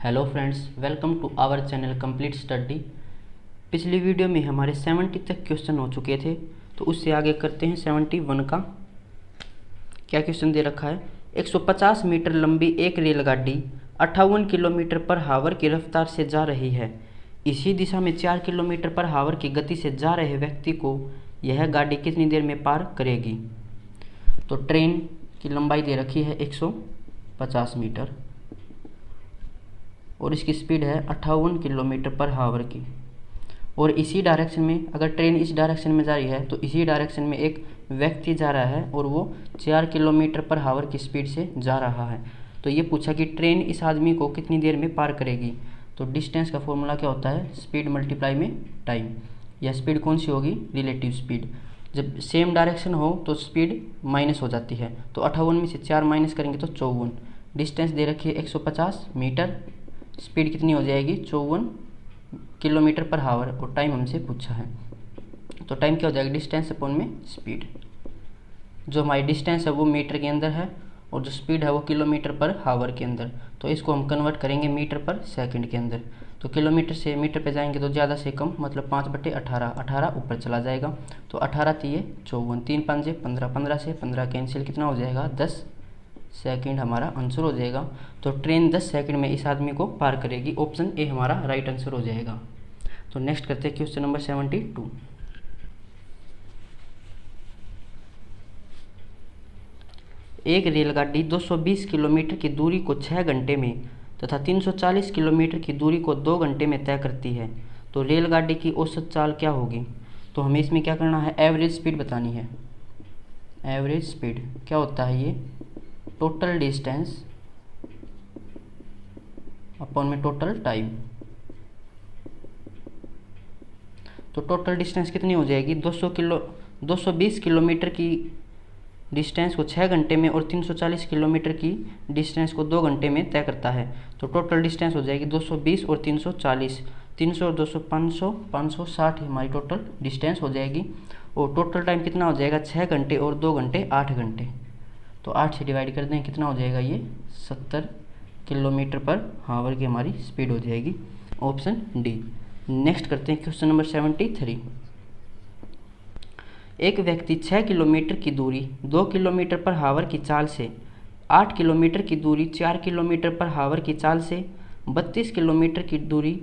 Hello friends, welcome to our channel complete study. पिछली video में हमारे 70 तक क्वेश्चन हो चुके थे, तो उससे आगे करते हैं 71 का। क्या क्वेश्चन दे रखा है? 150 मीटर लंबी एक रेलगाड़ी 58 किलोमीटर पर हावर की रफ्तार से जा रही है। इसी दिशा में 4 किलोमीटर पर हावर की गति से जा रहे व्यक्ति को यह गाड़ी कितनी देर में पार करेगी? तो ट्रेन की लंबाई दे रखी है 150 मीटर और इसकी स्पीड है 58 किलोमीटर पर हावर की। और इसी डायरेक्शन में, अगर ट्रेन इस डायरेक्शन में जा रही है तो इसी डायरेक्शन में एक व्यक्ति जा रहा है और वो 4 किलोमीटर पर हावर की स्पीड से जा रहा है। तो ये पूछा कि ट्रेन इस आदमी को कितनी देर में पार करेगी। तो डिस्टेंस का फॉर्मूला क्या होता है? स्पीड मल्टीप्लाई में टाइम। यह स्पीड कौन सी होगी? Relative speed. जब सेम डायरेक्शन हो तो स्पीड माइनस हो जाती है। तो 58 में से 4 माइनस करेंगे तो 54। डिस्टेंस दे रखी है 150 मीटर, स्पीड कितनी हो जाएगी? 54 किलोमीटर पर हावर। और टाइम हमसे पूछा है, तो टाइम क्या हो जाएगा? डिस्टेंस अपॉन में स्पीड। जो हमारी डिस्टेंस है वो मीटर के अंदर है और जो स्पीड है वो किलोमीटर पर हावर के अंदर। तो इसको हम कन्वर्ट करेंगे मीटर पर सेकंड के अंदर। तो किलोमीटर से मीटर पे जाएंगे तो ज़्यादा से कम, मतलब 5/18, 18 ऊपर चला जाएगा। तो 18 3 54, 3 5 15, 15 से 15 कैंसिल, कितना हो जाएगा? 10 सेकंड हमारा आंसर हो जाएगा। तो ट्रेन 10 सेकंड में इस आदमी को पार करेगी। ऑप्शन ए हमारा राइट आंसर हो जाएगा। तो नेक्स्ट करते हैं क्वेश्चन नंबर 72। एक रेलगाड़ी 220 किलोमीटर की दूरी को 6 घंटे में तथा 340 किलोमीटर की दूरी को 2 घंटे में तय करती है। तो रेलगाड़ी की औसत चाल क्या होगी? तो हमें इसमें क्या करना है? एवरेज स्पीड बतानी है। एवरेज स्पीड क्या होता है? ये टोटल डिस्टेंस अपॉन में टोटल टाइम। तो टोटल डिस्टेंस कितनी हो जाएगी? 220 किलोमीटर की डिस्टेंस को 6 घंटे में और 340 किलोमीटर की डिस्टेंस को 2 घंटे में तय करता है। तो टोटल डिस्टेंस हो जाएगी 220 और 340, 300 और 200 500, 560 हमारी टोटल डिस्टेंस हो जाएगी। और टोटल टाइम कितना हो जाएगा? 6 घंटे और 2 घंटे 8 घंटे। तो 8 से डिवाइड कर दें, कितना हो जाएगा? ये 70 किलोमीटर पर हावर की हमारी स्पीड हो जाएगी। Option D. नेक्स्ट करते हैं क्वेश्चन नंबर 73। एक व्यक्ति 6 किलोमीटर की दूरी 2 किलोमीटर पर हावर की चाल से, 8 किलोमीटर की दूरी 4 किलोमीटर पर हावर की चाल से, 32 किलोमीटर की दूरी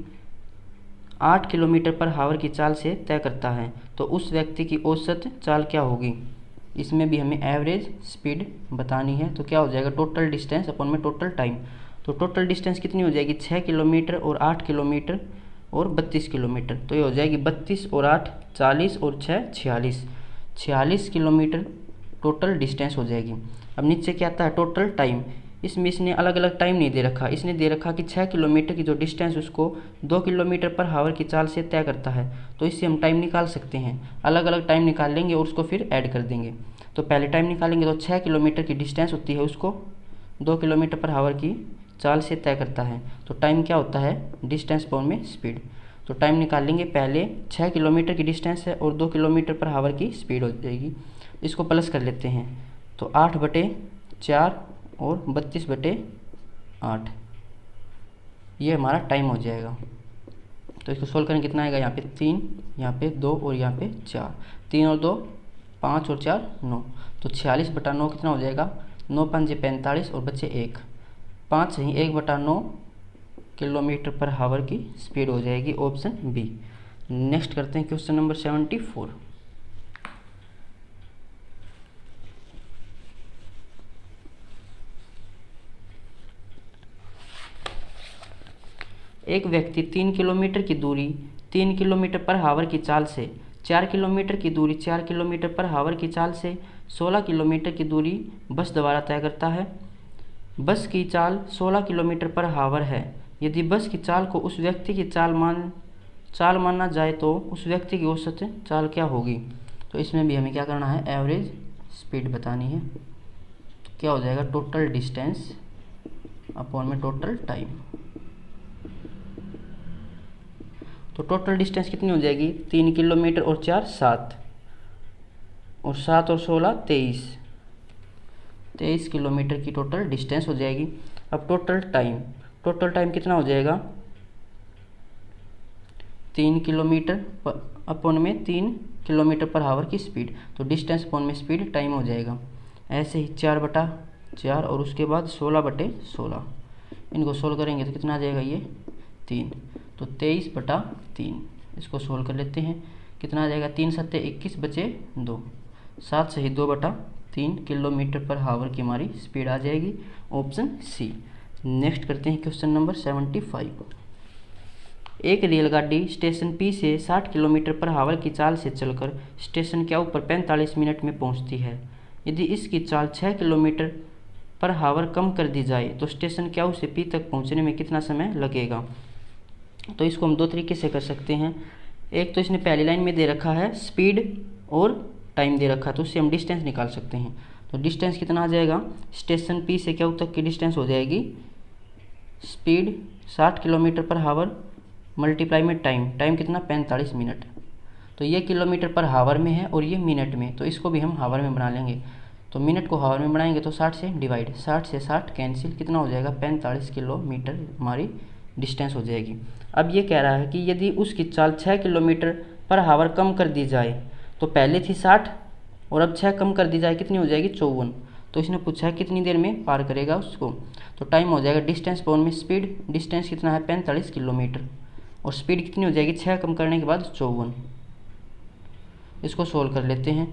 8 किलोमीटर पर हावर की चाल से तय करता है। तो उस व्यक्ति की औसत चाल क्या होगी? इसमें भी हमें एवरेज स्पीड बतानी है। तो क्या हो जाएगा? टोटल डिस्टेंस अपॉन में टोटल टाइम। तो टोटल डिस्टेंस कितनी हो जाएगी? 6 किलोमीटर और 8 किलोमीटर और 32 किलोमीटर। तो ये हो जाएगी 32 और 8 40 और 6 46, 46 किलोमीटर टोटल डिस्टेंस हो जाएगी। अब नीचे क्या आता है? Total time. इसमें इसने अलग अलग टाइम नहीं दे रखा, इसने दे रखा कि 6 किलोमीटर की जो डिस्टेंस उसको 2 किलोमीटर पर हावर की चाल से तय करता है। तो इससे हम टाइम निकाल सकते हैं, अलग अलग टाइम निकाल लेंगे और उसको फिर ऐड कर देंगे। तो पहले टाइम निकालेंगे तो 6 किलोमीटर की डिस्टेंस होती है, उसको 2 किलोमीटर पर हावर की चाल से तय करता है। तो टाइम क्या होता है? डिस्टेंस अपॉन में स्पीड। तो टाइम निकालेंगे, पहले 6 किलोमीटर की डिस्टेंस है और 2 किलोमीटर पर हावर की स्पीड हो जाएगी। इसको प्लस कर लेते हैं, तो 8/4 और 32/8 ये हमारा टाइम हो जाएगा। तो इसको सोल्व करें, कितना आएगा? यहाँ पे 3, यहाँ पे 2 और यहाँ पे 4, 3 और 2 5 और 4 9। तो 46/9 कितना हो जाएगा? 9 5 45 और बचे 1, 5 सही 1/9 किलोमीटर पर हावर की स्पीड हो जाएगी। Option B. नेक्स्ट करते हैं क्वेश्चन नंबर 74। एक व्यक्ति 3 किलोमीटर की दूरी 3 किलोमीटर पर हावर की चाल से, 4 किलोमीटर की दूरी 4 किलोमीटर पर हावर की चाल से 16 किलोमीटर की दूरी बस द्वारा तय करता है। बस की चाल 16 किलोमीटर पर हावर है। यदि बस की चाल को उस व्यक्ति की चाल माना जाए तो उस व्यक्ति की औसत चाल क्या होगी? तो इसमें भी हमें क्या करना है? एवरेज स्पीड बतानी है। तो क्या हो जाएगा? टोटल डिस्टेंस अपॉन में टोटल टाइम। तो टोटल डिस्टेंस कितनी हो जाएगी? 3 किलोमीटर और 4 7 और 7 और 16 23 किलोमीटर की टोटल डिस्टेंस हो जाएगी। अब टोटल टाइम, टोटल टाइम कितना हो जाएगा 3 किलोमीटर अपॉन में 3 किलोमीटर पर हावर की स्पीड, तो डिस्टेंस अपॉन में स्पीड टाइम हो जाएगा। ऐसे ही 4/4 और उसके बाद 16/16, इनको सोल्व करेंगे तो कितना आ जाएगा ये 3, तो 23/3। इसको सोल्व कर लेते हैं, कितना आ जाएगा 3 7 21 बचे 2, 7 सही 2/3 किलोमीटर पर हावर की हमारी स्पीड आ जाएगी, ऑप्शन सी। नेक्स्ट करते हैं क्वेश्चन नंबर 75। एक रेलगाड़ी स्टेशन पी से 60 किलोमीटर पर हावर की चाल से चलकर स्टेशन के ऊपर 45 मिनट में पहुंचती है। यदि इसकी चाल 6 किलोमीटर पर हावर कम कर दी जाए तो स्टेशन क्यू से पी तक पहुंचने में कितना समय लगेगा। तो इसको हम दो तरीके से कर सकते हैं। एक तो इसने पहली लाइन में दे रखा है स्पीड और टाइम दे रखा है, तो उससे हम डिस्टेंस निकाल सकते हैं। तो डिस्टेंस कितना आ जाएगा, स्टेशन पी से क्यू तक की डिस्टेंस हो जाएगी स्पीड 60 किलोमीटर पर हावर मल्टीप्लाई में टाइम कितना 45 मिनट। तो ये किलोमीटर पर हावर में है और ये मिनट में, तो इसको भी हम हावर में बना लेंगे। तो मिनट को हावर में बनाएंगे तो 60 से डिवाइड, 60 से 60 कैंसिल, कितना हो जाएगा 45 किलोमीटर हमारी डिस्टेंस हो जाएगी। अब ये कह रहा है कि यदि उसकी चाल 6 किलोमीटर पर हावर कम कर दी जाए, तो पहले थी 60 और अब 6 कम कर दी जाए, कितनी हो जाएगी 54। तो इसने पूछा है कितनी देर में पार करेगा उसको, तो टाइम हो जाएगा डिस्टेंस अपॉन में स्पीड, डिस्टेंस कितना है 45 किलोमीटर और स्पीड कितनी हो जाएगी 6 कम करने के बाद 54। इसको सोल्व कर लेते हैं।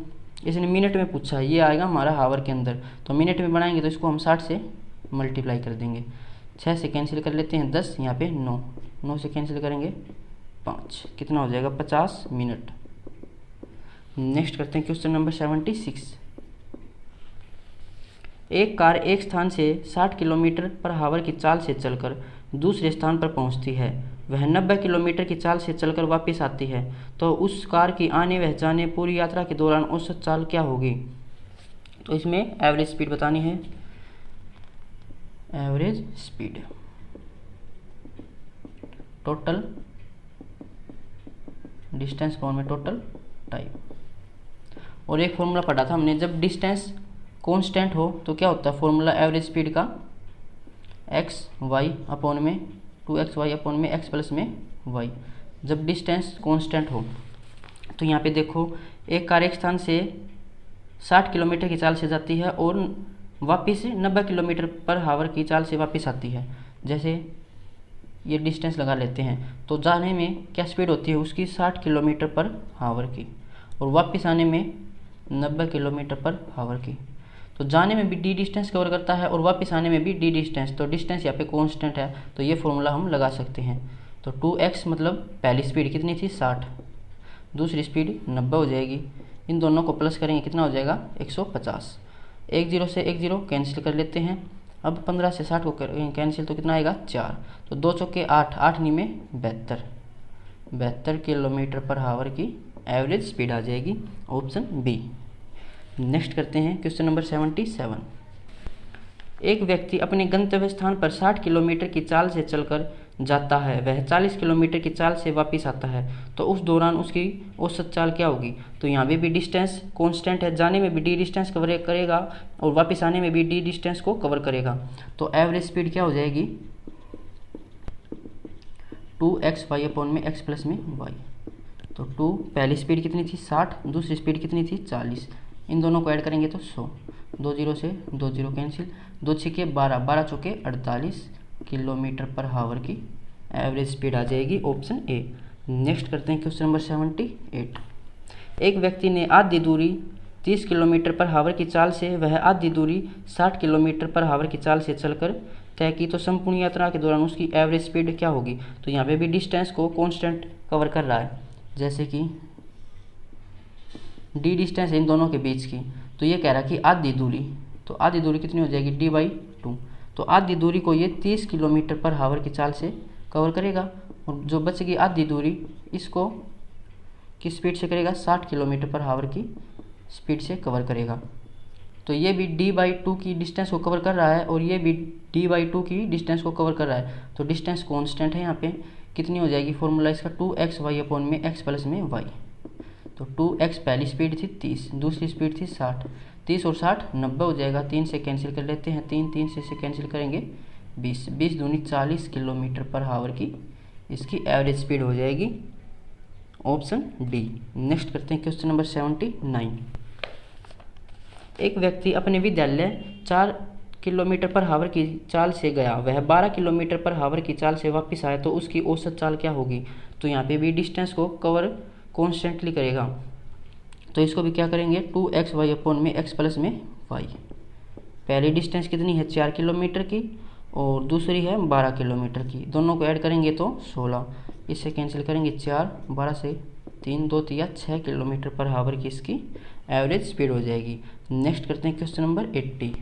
इसने मिनट में पूछा है, ये आएगा हमारा हावर के अंदर, तो मिनट में बनाएंगे तो इसको हम 60 से मल्टीप्लाई कर देंगे। 6 से कैंसिल कर लेते हैं 10, यहाँ पे 9, 9 से कैंसिल करेंगे 5, कितना हो जाएगा 50 मिनट। नेक्स्ट करते हैं क्वेश्चन नंबर 76। एक कार एक स्थान से 60 किलोमीटर पर हावर की चाल से चलकर दूसरे स्थान पर पहुंचती है। वह 90 किलोमीटर की चाल से चलकर वापस आती है, तो उस कार की आने व जाने पूरी यात्रा के दौरान औसत चाल क्या होगी। तो इसमें एवरेज स्पीड बतानी है, average speed total distance upon में टोटल टाइम। और एक फॉर्मूला पढ़ा था हमने, जब डिस्टेंस कांस्टेंट हो तो क्या होता है फॉर्मूला एवरेज स्पीड का, एक्स वाई अपॉन में 2xy अपॉन में x प्लस में y। जब डिस्टेंस कांस्टेंट हो तो यहाँ पे देखो एक कार एक स्थान से 60 किलोमीटर की चाल से जाती है और वापस 90 किलोमीटर पर हावर की चाल से वापस आती है। जैसे ये डिस्टेंस लगा लेते हैं, तो जाने में क्या स्पीड होती है उसकी 60 किलोमीटर पर हावर की और वापस आने में 90 किलोमीटर पर हावर की। तो जाने में भी डी डिस्टेंस कवर करता है और वापस आने में भी डी डिस्टेंस, तो डिस्टेंस यहाँ पे कांस्टेंट है, तो ये फॉर्मूला हम लगा सकते हैं। तो 2x मतलब पहली स्पीड कितनी थी 60, दूसरी स्पीड 90 हो जाएगी, इन दोनों को प्लस करेंगे कितना हो जाएगा 150। 10 से 10 कैंसिल कर लेते हैं। अब 15 से 60 को कैंसिल तो कितना आएगा 4, तो 2 चौके 8, 8 नी में 72 किलोमीटर पर हावर की एवरेज स्पीड आ जाएगी, ऑप्शन बी। नेक्स्ट करते हैं क्वेश्चन नंबर 77। एक व्यक्ति अपने गंतव्य स्थान पर 60 किलोमीटर की चाल से चलकर जाता है, वह 40 किलोमीटर की चाल से वापस आता है, तो उस दौरान उसकी औसत चाल क्या होगी। तो यहाँ भी डिस्टेंस कांस्टेंट है, जाने में भी डी डिस्टेंस कवर करेगा और वापस आने में भी डी डिस्टेंस को कवर करेगा। तो एवरेज स्पीड क्या हो जाएगी 2xy अपॉन में x प्लस में y। तो 2 पहली स्पीड कितनी थी 60, दूसरी स्पीड कितनी थी 40, इन दोनों को ऐड करेंगे तो 100, 2 0 से 2 0 कैंसिल, 2 छक्के 12, 12 चौके 48 किलोमीटर पर हावर की एवरेज स्पीड आ जाएगी, ऑप्शन ए। नेक्स्ट करते हैं क्वेश्चन नंबर 78। एक व्यक्ति ने आधी दूरी 30 किलोमीटर पर हावर की चाल से वह आधी दूरी 60 किलोमीटर पर हावर की चाल से चलकर तय की, तो संपूर्ण यात्रा के दौरान उसकी एवरेज स्पीड क्या होगी। तो यहाँ पे भी डिस्टेंस को कांस्टेंट कवर कर रहा है, जैसे कि डी डिस्टेंस है इन दोनों के बीच की, तो ये कह रहा है कि आधी दूरी, तो आधी दूरी कितनी हो जाएगी d/2। तो आधी दूरी को ये 30 किलोमीटर पर हावर की चाल से कवर करेगा और जो बचेगी आधी दूरी इसको किस स्पीड से करेगा 60 किलोमीटर पर हावर की स्पीड से कवर करेगा। तो ये भी d/2 की डिस्टेंस को कवर कर रहा है और ये भी d/2 की डिस्टेंस को कवर कर रहा है, तो डिस्टेंस कांस्टेंट है। यहाँ पे कितनी हो जाएगी फॉर्मूला इसका 2xy अपॉन में x प्लस में y। तो 2x पहली स्पीड थी 30, दूसरी स्पीड थी 60, 30 और 60 90 हो जाएगा, 3 से कैंसिल कर लेते हैं, 3 3 से कैंसिल करेंगे 20, 20 दूनी 40 किलोमीटर पर हावर की इसकी एवरेज स्पीड हो जाएगी, ऑप्शन डी। नेक्स्ट करते हैं क्वेश्चन नंबर 79। एक व्यक्ति अपने विद्यालय 4 किलोमीटर पर हावर की चाल से गया, वह 12 किलोमीटर पर हावर की चाल से वापस आया, तो उसकी औसत चाल क्या होगी। तो यहाँ पे भी डिस्टेंस को कवर कॉन्स्टेंटली करेगा, तो इसको भी क्या करेंगे 2xy अपॉन में x प्लस में y। पहली डिस्टेंस कितनी है 4 किलोमीटर की और दूसरी है 12 किलोमीटर की, दोनों को ऐड करेंगे तो 16, इससे कैंसिल करेंगे 4, 12 से 3 2 3 6 किलोमीटर पर हावर की इसकी एवरेज स्पीड हो जाएगी। नेक्स्ट करते हैं क्वेश्चन नंबर 80।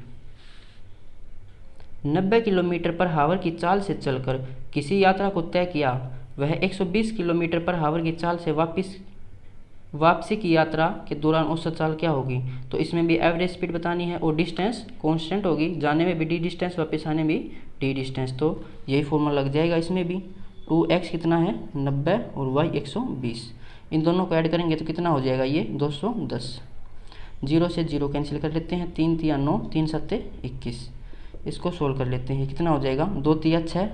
90 किलोमीटर पर हावर की चाल से चलकर किसी यात्रा को तय किया, वह 120 किलोमीटर पर हावर की चाल से वापसी की यात्रा के दौरान औसत चाल क्या होगी। तो इसमें भी एवरेज स्पीड बतानी है और डिस्टेंस कांस्टेंट होगी, जाने में भी डी डिस्टेंस, वापस आने में भी डी डिस्टेंस, तो यही फॉर्मूला लग जाएगा इसमें भी। 2x कितना है 90 और y 120, इन दोनों को ऐड करेंगे तो कितना हो जाएगा ये 210। 0 से 0 कैंसिल कर लेते हैं, 3 3 9, 3 7 21, इसको सोल्व कर लेते हैं, कितना हो जाएगा 2 3 6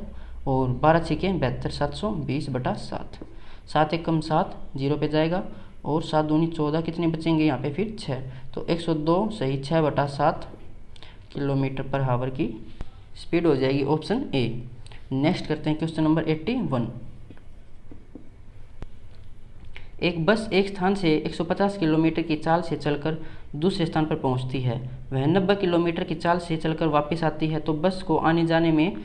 और 12 6 72, 720/7, 7 1 कम 7, 0 पे जाएगा और 7 दूनी 14, कितने बचेंगे यहाँ पे फिर 6, तो 102 सही 6/7 किलोमीटर पर हावर की स्पीड हो जाएगी, ऑप्शन ए। नेक्स्ट करते हैं क्वेश्चन नंबर 81। एक बस एक स्थान से 150 किलोमीटर की चाल से चलकर दूसरे स्थान पर पहुंचती है, वह 90 किलोमीटर की चाल से चलकर वापस आती है, तो बस को आने जाने में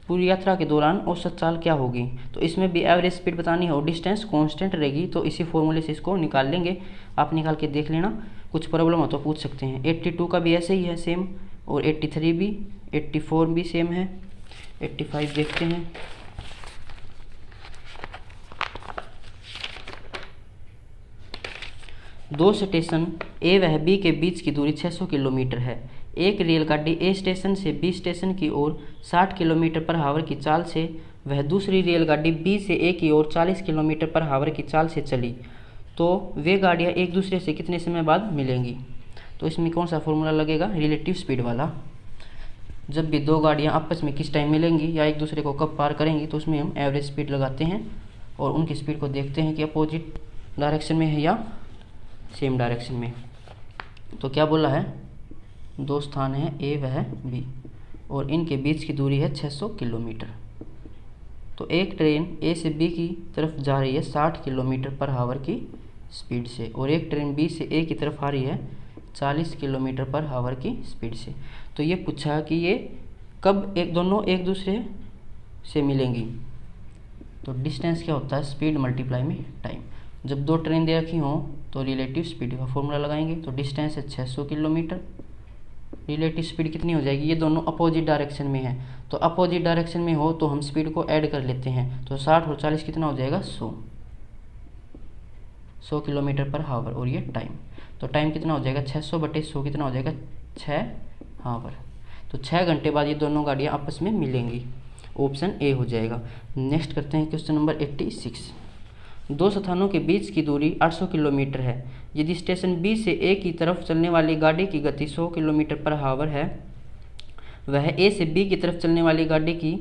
पूरी यात्रा के दौरान औसत चाल क्या होगी। तो इसमें भी एवरेज स्पीड बतानी है और डिस्टेंस कांस्टेंट रहेगी, तो इसी फॉर्मूले से इसको निकाल लेंगे, आप निकाल के देख लेना, कुछ प्रॉब्लम हो तो पूछ सकते हैं। 82 का भी ऐसे ही है सेम, और 83 भी, 84 भी सेम है, 85 देखते हैं। दो स्टेशन ए व बी के बीच की दूरी 600 किलोमीटर है। एक रेलगाड़ी ए स्टेशन से बी स्टेशन की ओर 60 किलोमीटर पर हावर की चाल से, वह दूसरी रेलगाड़ी बी से ए की ओर 40 किलोमीटर पर हावर की चाल से चली, तो वे गाड़ियाँ एक दूसरे से कितने समय बाद मिलेंगी। तो इसमें कौन सा फॉर्मूला लगेगा, रिलेटिव स्पीड वाला। जब भी दो गाड़ियाँ आपस में किस टाइम मिलेंगी या एक दूसरे को कब पार करेंगी, तो उसमें हम एवरेज स्पीड लगाते हैं और उनकी स्पीड को देखते हैं कि अपोजिट डायरेक्शन में है या सेम डायरेक्शन में। तो क्या बोला है, दो स्थान है ए व बी और इनके बीच की दूरी है 600 किलोमीटर। तो एक ट्रेन ए से बी की तरफ जा रही है 60 किलोमीटर पर हावर की स्पीड से, और एक ट्रेन बी से ए की तरफ आ रही है 40 किलोमीटर पर हावर की स्पीड से। तो ये पूछा कि ये कब दोनों एक दूसरे से मिलेंगी। तो डिस्टेंस क्या होता है, स्पीड मल्टीप्लाई में टाइम। जब दो ट्रेन दे रखी हों तो रिलेटिव स्पीड का फॉर्मूला लगाएंगे, तो डिस्टेंस है 600 किलोमीटर, रिलेटिव स्पीड कितनी हो जाएगी, ये दोनों अपोजिट डायरेक्शन में है, तो अपोजिट डायरेक्शन में हो तो हम स्पीड को ऐड कर लेते हैं, तो 60 और 40 कितना हो जाएगा 100 किलोमीटर पर हावर, और ये टाइम, तो टाइम कितना हो जाएगा 600/100 कितना हो जाएगा 6 हावर। तो 6 घंटे बाद ये दोनों गाड़ियाँ आपस में मिलेंगी, ऑप्शन ए हो जाएगा। नेक्स्ट करते हैं क्वेश्चन नंबर 86। दो स्थानों के बीच की दूरी 800 किलोमीटर है। यदि स्टेशन बी से ए की तरफ चलने वाली गाड़ी की गति 100 किलोमीटर पर हावर है, वह ए से बी की तरफ चलने वाली गाड़ी की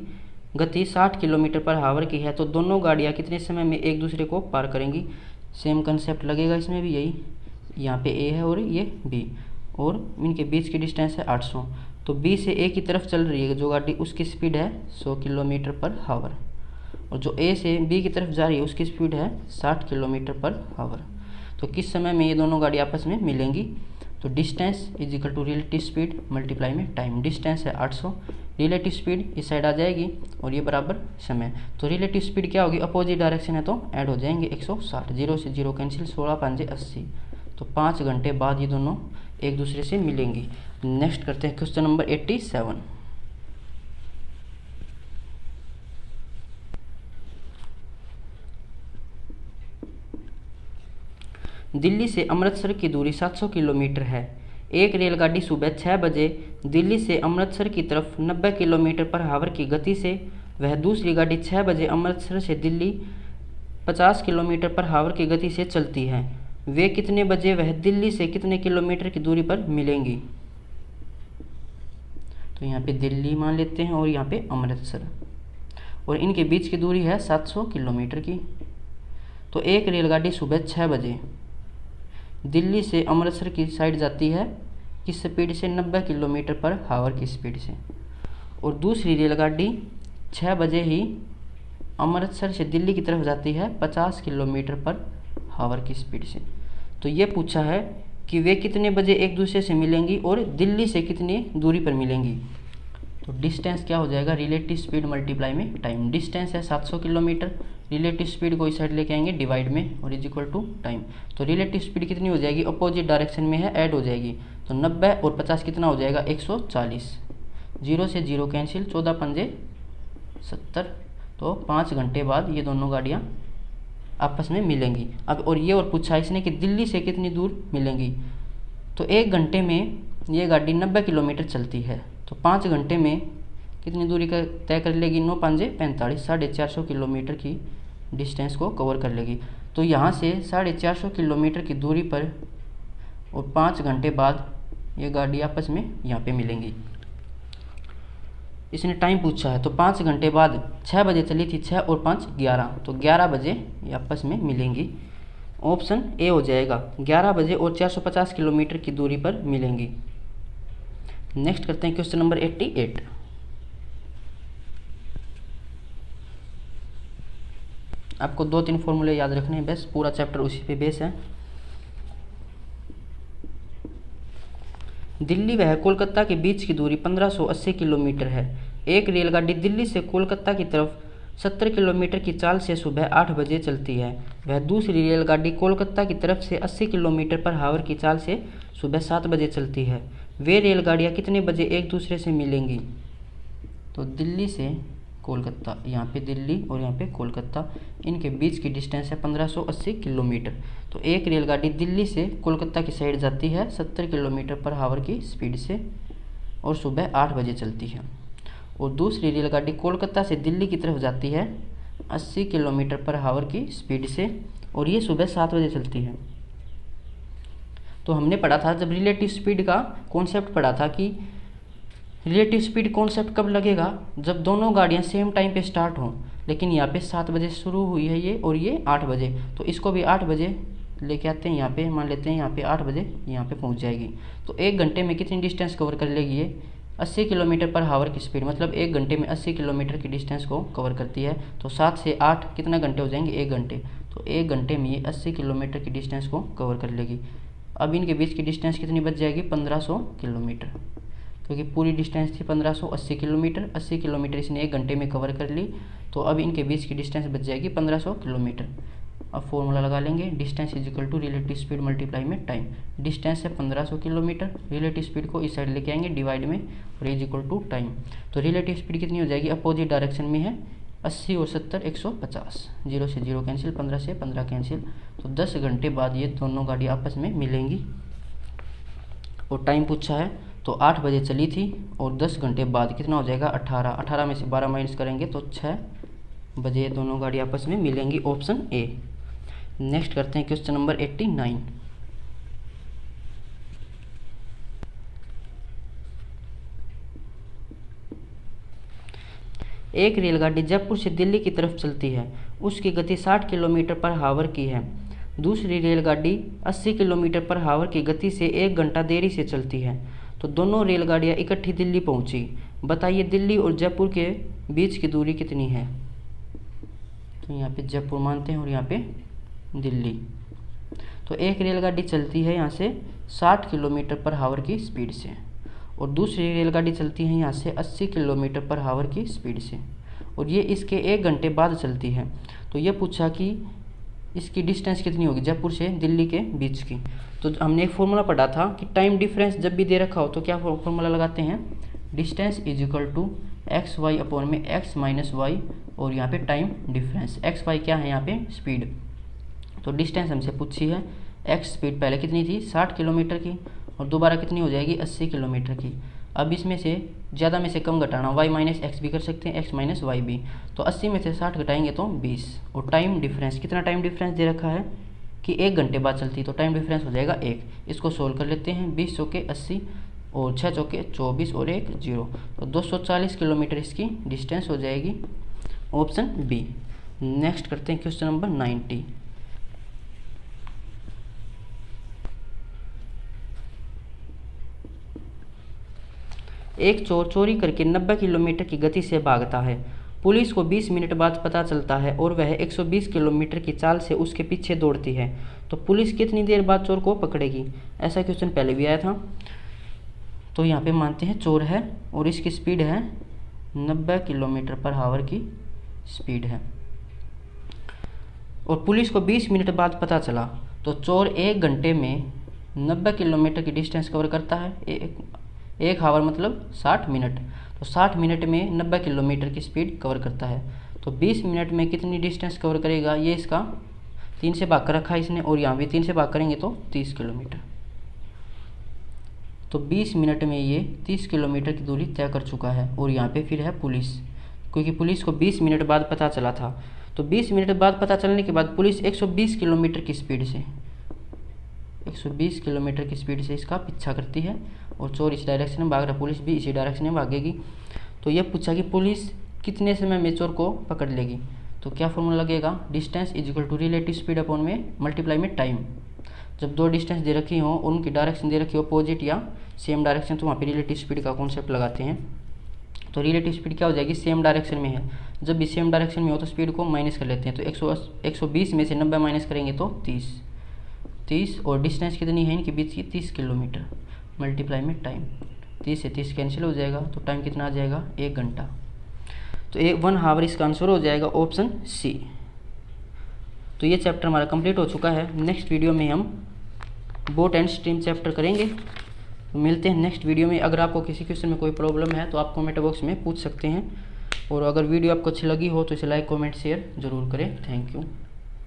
गति 60 किलोमीटर पर हावर की है, तो दोनों गाड़ियाँ कितने समय में एक दूसरे को पार करेंगी। सेम कंसेप्ट लगेगा इसमें भी, यही यहाँ पे ए है और ये बी, और इनके बीच की डिस्टेंस है 800। तो बी से ए की तरफ चल रही है जो गाड़ी, उसकी स्पीड है 100 किलोमीटर पर हावर, और जो ए से बी की तरफ जा रही है उसकी स्पीड है 60 किलोमीटर पर हावर। तो किस समय में ये दोनों गाड़ी आपस में मिलेंगी। तो distance is equal to relative speed multiply में टाइम। डिस्टेंस है 800, रिलेटिव स्पीड इस साइड आ जाएगी और ये बराबर समय। तो रिलेटिव स्पीड क्या होगी, अपोजिट डायरेक्शन है तो ऐड हो जाएंगे 160, 0 से 0 कैंसिल, 16 5 80। तो 5 घंटे बाद ये दोनों एक दूसरे से मिलेंगी। नेक्स्ट करते हैं क्वेश्चन नंबर 87। दिल्ली से अमृतसर की दूरी 700 किलोमीटर है। एक रेलगाड़ी सुबह 6 बजे दिल्ली से अमृतसर की तरफ 90 किलोमीटर पर हावर की गति से, वह दूसरी गाड़ी 6 बजे अमृतसर से दिल्ली 50 किलोमीटर पर हावर की गति से चलती है। वे कितने बजे वह दिल्ली से कितने किलोमीटर की दूरी पर मिलेंगी। तो यहाँ पे दिल्ली मान लेते हैं और यहाँ पे अमृतसर, और इनके बीच की दूरी है 700 किलोमीटर की। तो एक रेलगाड़ी सुबह 6 बजे दिल्ली से अमृतसर की साइड जाती है किस स्पीड से, 90 किलोमीटर पर हावर की स्पीड से, और दूसरी रेलगाड़ी 6 बजे ही अमृतसर से दिल्ली की तरफ जाती है 50 किलोमीटर पर हावर की स्पीड से। तो ये पूछा है कि वे कितने बजे एक दूसरे से मिलेंगी और दिल्ली से कितनी दूरी पर मिलेंगी। तो डिस्टेंस क्या हो जाएगा, रिलेटिव स्पीड मल्टीप्लाई में टाइम। डिस्टेंस है 700 किलोमीटर, रिलेटिव स्पीड को इस साइड लेके आएंगे डिवाइड में और इज इक्वल टू टाइम। तो रिलेटिव स्पीड कितनी हो जाएगी, अपोजिट डायरेक्शन में है, ऐड हो जाएगी। तो 90 और 50 कितना हो जाएगा, 140। 0 से 0 कैंसिल, 14 पंजे 70। तो 5 घंटे बाद ये दोनों गाड़ियाँ आपस में मिलेंगी। अब और ये और पूछा इसने कि दिल्ली से कितनी दूर मिलेंगी। तो 1 घंटे में ये गाड़ी 90 किलोमीटर चलती है, तो 5 घंटे में कितनी दूरी का तय कर लेगी, 9 पंजे 45, 450 किलोमीटर की डिस्टेंस को कवर कर लेगी। तो यहाँ से 450 किलोमीटर की दूरी पर और 5 घंटे बाद ये गाड़ी आपस में यहाँ पे मिलेंगी। इसने टाइम पूछा है, तो 5 घंटे बाद 6 बजे चली थी, 6 और 5 11, तो 11 बजे ये आपस में मिलेंगी। ऑप्शन ए हो जाएगा, 11 बजे और 450 किलोमीटर की दूरी पर मिलेंगी। नेक्स्ट करते हैं क्वेश्चन नंबर 88। आपको 2-3 फॉर्मूले याद रखने हैं बस, पूरा चैप्टर उसी पे बेस है। दिल्ली व कोलकाता के बीच की दूरी 1580 किलोमीटर है। एक रेलगाड़ी दिल्ली से कोलकाता की तरफ 70 किलोमीटर की चाल से सुबह 8 बजे चलती है। वह दूसरी रेलगाड़ी कोलकाता की तरफ से 80 किलोमीटर पर हावर की चाल से सुबह 7 बजे चलती है। वे रेलगाड़ियाँ कितने बजे एक दूसरे से मिलेंगी। तो दिल्ली से कोलकाता, यहाँ पे दिल्ली और यहाँ पे कोलकाता, इनके बीच की डिस्टेंस है 1580 किलोमीटर। तो एक रेलगाड़ी दिल्ली से कोलकाता की साइड जाती है 70 किलोमीटर पर हावर की स्पीड से और सुबह 8 बजे चलती है, और दूसरी रेलगाड़ी कोलकाता से दिल्ली की तरफ जाती है 80 किलोमीटर पर हावर की स्पीड से और ये सुबह 7 बजे चलती है। तो हमने पढ़ा था जब रिलेटिव स्पीड का कॉन्सेप्ट पढ़ा था कि रिलेटिव स्पीड कॉन्सेप्ट कब लगेगा, जब दोनों गाड़ियाँ सेम टाइम पे स्टार्ट हों। लेकिन यहाँ पे 7 बजे शुरू हुई है ये और ये 8 बजे, तो इसको भी 8 बजे लेके आते हैं। यहाँ पे मान लेते हैं यहाँ पे 8 बजे यहाँ पे पहुँच जाएगी। तो 1 घंटे में कितनी डिस्टेंस कवर कर लेगी ये, 80 किलोमीटर पर हावर की स्पीड, मतलब 1 घंटे में 80 किलोमीटर की डिस्टेंस को कवर करती है। तो 7 से 8 कितना घंटे हो जाएंगे, 1 घंटे। तो 1 घंटे में ये 80 किलोमीटर की डिस्टेंस को कवर कर लेगी। अब इनके बीच की डिस्टेंस कितनी बच जाएगी, 1500 किलोमीटर, क्योंकि पूरी डिस्टेंस थी 1580 किलोमीटर। 80 किलोमीटर इसने 1 घंटे में कवर कर ली, तो अब इनके बीच की डिस्टेंस बच जाएगी 1500 किलोमीटर। अब फॉर्मूला लगा लेंगे, distance is equal to relative speed multiply में टाइम। डिस्टेंस है 1500 किलोमीटर, रिलेटिव स्पीड को इस साइड लेके आएंगे डिवाइड में और इज इक्वल टू टाइम। तो रिलेटिव स्पीड कितनी हो जाएगी, अपोजिट डायरेक्शन में है, 80 और 70 150, 0 से 0 कैंसिल, 15 से 15 कैंसिल। तो 10 घंटे बाद ये दोनों गाड़ी आपस में मिलेंगी। और टाइम पूछा है, तो 8 बजे चली थी और 10 घंटे बाद कितना हो जाएगा, 18। 18 में से 12 माइनस करेंगे तो 6 बजे दोनों गाड़ी आपस में मिलेंगी। Option A. नेक्स्ट करते हैं क्वेश्चन नंबर 89। एक रेलगाड़ी जयपुर से दिल्ली की तरफ चलती है, उसकी गति 60 किलोमीटर पर हावर की है। दूसरी रेलगाड़ी 80 किलोमीटर पर हावर की गति से 1 घंटा देरी से चलती है। तो दोनों रेलगाड़ियाँ इकट्ठी दिल्ली पहुंची। बताइए दिल्ली और जयपुर के बीच की दूरी कितनी है। तो यहाँ पे जयपुर मानते हैं और यहाँ पे दिल्ली। तो एक रेलगाड़ी चलती है यहाँ से 60 किलोमीटर पर हावर की स्पीड से और दूसरी रेलगाड़ी चलती है यहाँ से 80 किलोमीटर पर हावर की स्पीड से, और ये इसके 1 घंटे बाद चलती है। तो ये पूछा कि इसकी डिस्टेंस कितनी होगी जयपुर से दिल्ली के बीच की। तो हमने एक फॉर्मूला पढ़ा था कि टाइम डिफरेंस जब भी दे रखा हो तो क्या फॉर्मूला लगाते हैं, distance is equal to X Y upon में एक्स माइनस वाई और यहाँ पे टाइम डिफरेंस। एक्स वाई क्या है यहाँ पे, स्पीड। तो डिस्टेंस हमसे पूछी है, एक्स स्पीड पहले कितनी थी 60 किलोमीटर की और दोबारा कितनी हो जाएगी 80 किलोमीटर की। अब इसमें से ज़्यादा में से कम घटाना, y माइनस एक्स भी कर सकते हैं, x माइनस वाई भी। तो 80 में से 60 घटाएंगे तो 20। और टाइम डिफरेंस, कितना टाइम डिफरेंस दे रखा है कि 1 घंटे बाद चलती, तो टाइम डिफरेंस हो जाएगा 1। इसको सोल्व कर लेते हैं, 20 के 80 और 6 चौके 24 और 1 0, तो 240 किलोमीटर इसकी डिस्टेंस हो जाएगी, ऑप्शन बी। नेक्स्ट करते हैं क्वेश्चन नंबर 90। एक चोर चोरी करके 90 किलोमीटर की गति से भागता है। पुलिस को 20 मिनट बाद पता चलता है और वह 120 किलोमीटर की चाल से उसके पीछे दौड़ती है, तो पुलिस कितनी देर बाद चोर को पकड़ेगी? ऐसा क्वेश्चन पहले भी आया था। तो यहाँ पे मानते हैं चोर है और इसकी स्पीड है 90 किलोमीटर पर आवर की स्पीड है, और पुलिस को 20 मिनट बाद पता चला, तो चोर 1 घंटे में 90 किलोमीटर की डिस्टेंस कवर करता है। एक आवर मतलब 60 मिनट, तो 60 मिनट में 90 किलोमीटर की स्पीड कवर करता है। तो 20 मिनट में कितनी डिस्टेंस कवर करेगा? ये इसका 3 से भाग कर रखा है इसने, और यहाँ भी 3 से भाग करेंगे तो 30 किलोमीटर। तो 20 मिनट में ये 30 किलोमीटर की दूरी तय कर चुका है। और यहाँ पे फिर है पुलिस, क्योंकि पुलिस को 20 मिनट बाद पता चला था, तो 20 मिनट बाद पता चलने के बाद पुलिस 120 किलोमीटर की स्पीड से 120 किलोमीटर की स्पीड से इसका पीछा करती है, और चोर इस डायरेक्शन में भाग रहा, पुलिस भी इसी डायरेक्शन में भागेगी। तो यह पूछा कि पुलिस कितने समय में चोर को पकड़ लेगी, तो क्या फॉर्मूला लगेगा? Distance is equal to relative speed upon में मल्टीप्लाई में टाइम। जब दो डिस्टेंस दे रखी हो, उनकी डायरेक्शन दे रखी हो अपोजिट या सेम डायरेक्शन, तो वहाँ पे रिलेटिव स्पीड का कॉन्सेप्ट लगाते हैं। तो रिलेटिव स्पीड क्या हो जाएगी? सेम डायरेक्शन में है, जब भी सेम डायरेक्शन में हो तो स्पीड को माइनस कर लेते हैं। तो 120 में से 90 माइनस करेंगे तो 30, और डिस्टेंस कितनी है इनके बीच की? 30 किलोमीटर, मल्टीप्लाई में टाइम। 30 से 30 कैंसिल हो जाएगा, तो टाइम कितना आ जाएगा? 1 घंटा। तो 1 आवर इसका आंसर हो जाएगा ऑप्शन सी। तो ये चैप्टर हमारा कंप्लीट हो चुका है। नेक्स्ट वीडियो में हम बोट एंड स्ट्रीम चैप्टर करेंगे। तो मिलते हैं नेक्स्ट वीडियो में। अगर आपको किसी क्वेश्चन में कोई प्रॉब्लम है तो आप कमेंट बॉक्स में पूछ सकते हैं, और अगर वीडियो आपको अच्छी लगी हो तो इसे लाइक कमेंट शेयर जरूर करें। Thank you.